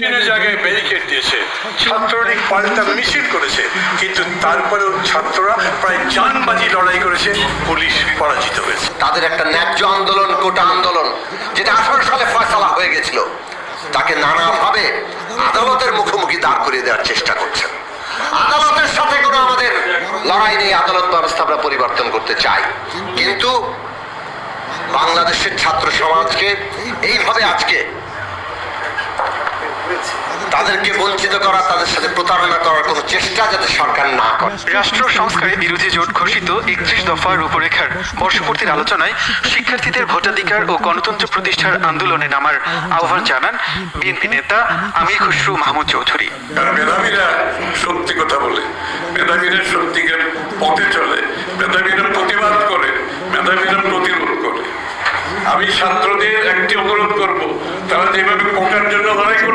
বিভিন্ন জায়গায় ব্যারিকেড দিয়েছে, ছাত্রলীগ পাল্টা মিছিল করেছে, কিন্তু তারপরেও ছাত্ররা প্রায় জানবাজি লড়াই করেছে, পুলিশ পরাজিত হয়েছে। তাদের একটা ন্যায্য আন্দোলন, কোটা আন্দোলন, যেটা 18 সালে ফয়সালা হয়ে গেছিল, তাকে নানাভাবে আদালতের মুখোমুখি দাঁড় করিয়ে দেওয়ার চেষ্টা করছেন। আদালতের সাথে কোনো আমাদের লড়াই নেই, আদালত ব্যবস্থা আমরা পরিবর্তন করতে চাই, কিন্তু বাংলাদেশের ছাত্র সমাজকে এইভাবে আজকে তাদেরকে বঞ্চিত করা, তাদের সাথে প্রতারণা করার কোনো চেষ্টা যাতে সরকার না করে। রাষ্ট্র সংস্কারে বিরোধী জোট ঘোষিত 31 দফা রূপরেখার বর্ষপূর্তির আলোচনায় শিক্ষার্থীদের ভোটাধিকার ও গণতন্ত্র প্রতিষ্ঠার আন্দোলনে নামার আহ্বান জানান বিএনপি নেতা আমির খসরু মাহমুদ চৌধুরী। মেধাবীরা সত্যি কথা বলে, মেধাবীরা সত্যিকার পথে চলে, মেধাবীরা প্রতিবাদ করে, মেধাবীরা প্রতিরোধ করে। আমি ছাত্রদের একটি অনুরোধ করব, তারা যেভাবে কোটার জন্য লড়াই করবে